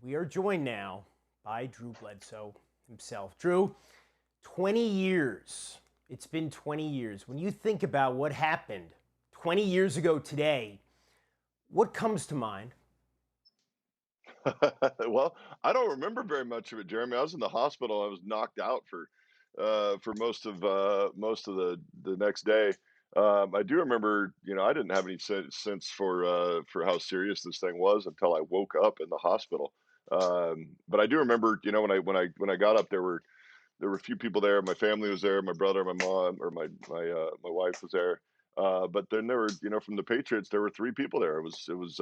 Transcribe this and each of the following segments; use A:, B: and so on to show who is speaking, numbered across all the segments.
A: We are joined now by Drew Bledsoe himself. Drew, 20 years. It's been 20 years. When you think about what happened 20 years ago today, what comes to mind?
B: Well, I don't remember very much of it, Jeremy. I was in the hospital. I was knocked out for most of the next day. I do remember, I didn't have any sense for how serious this thing was until I woke up in the hospital. But I do remember, when I got up, there were a few people there. My family was there. My brother, my mom, or my wife was there. But then there were, from the Patriots, there were three people there. It was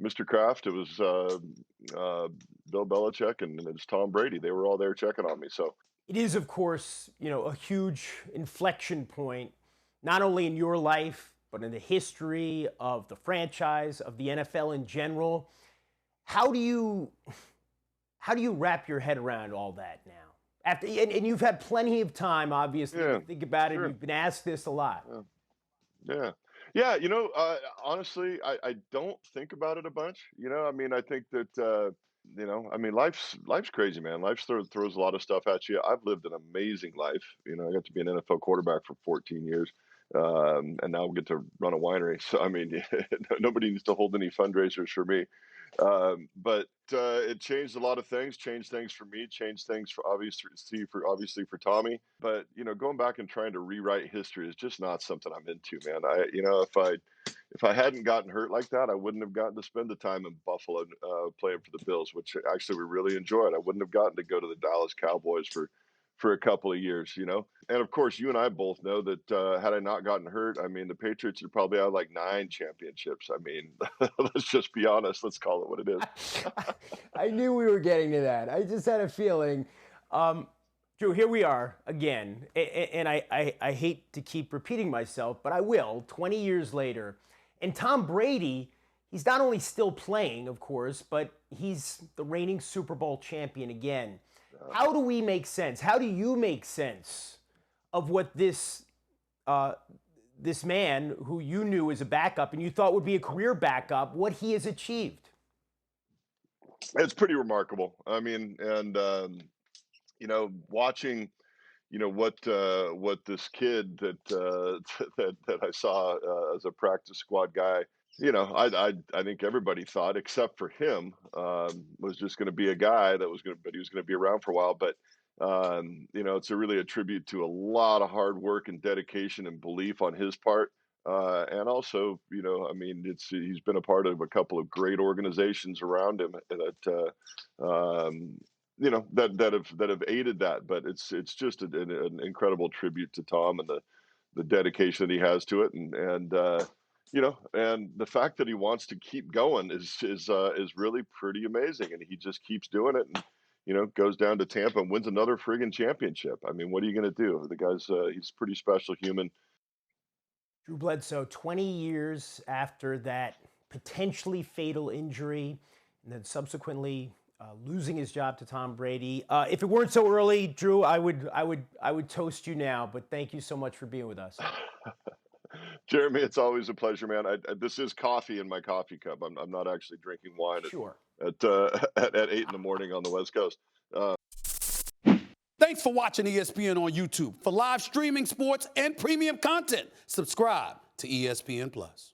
B: Mr. Kraft. It was Bill Belichick, and it was Tom Brady. They were all there checking on me. So
A: It is, of course, a huge inflection point, not only in your life, but in the history of the franchise, of the NFL in general. How do you how do you wrap your head around all that now? And you've had plenty of time, obviously, to
B: yeah,
A: think about it.
B: sure,
A: You've been asked this a lot.
B: yeah, yeah, yeah. Honestly, I don't think about it a bunch. I mean, I think that I mean, life's crazy, man. Life throws a lot of stuff at you. I've lived an amazing life. I got to be an NFL quarterback for 14 years. And now we get to run a winery. So, I mean, nobody needs to hold any fundraisers for me. But it changed a lot of things. Changed things for me. Changed things for Tommy. But going back and trying to rewrite history is just not something I'm into, man. If I hadn't gotten hurt like that, I wouldn't have gotten to spend the time in Buffalo playing for the Bills, which actually we really enjoyed. I wouldn't have gotten to go to the Dallas Cowboys for a couple of years. And of course, you and I both know that had I not gotten hurt, I mean, the Patriots would probably have like 9 championships. I mean, let's just be honest. Let's call it what it is.
A: I knew we were getting to that. I just had a feeling. Um, Drew, here we are again. And I hate to keep repeating myself, but I will 20 years later. And Tom Brady, he's not only still playing, of course, but he's the reigning Super Bowl champion again. How do we make sense? How do you make sense of what this man who you knew as a backup and you thought would be a career backup, what he has achieved?
B: It's pretty remarkable. I mean, and watching, what this kid that I saw as a practice squad guy. I think everybody thought, except for him, was just going to be a guy but he was going to be around for a while. But it's really a tribute to a lot of hard work and dedication and belief on his part. And also, I mean, he's been a part of a couple of great organizations around him that have aided that. But it's just an incredible tribute to Tom and the dedication that he has to it, and the fact that he wants to keep going is really pretty amazing, and he just keeps doing it, and goes down to Tampa and wins another friggin' championship. I mean, what are you going to do? The guy's he's a pretty special human.
A: Drew Bledsoe, 20 years after that potentially fatal injury, and then subsequently losing his job to Tom Brady. If it weren't so early, Drew, I would toast you now. But thank you so much for being with us.
B: Jeremy, it's always a pleasure, man. This is coffee in my coffee cup. I'm not actually drinking wine
A: Sure.
B: at 8 in the morning on the West Coast.
C: Thanks for watching ESPN on YouTube. For live streaming sports and premium content, subscribe to ESPN Plus.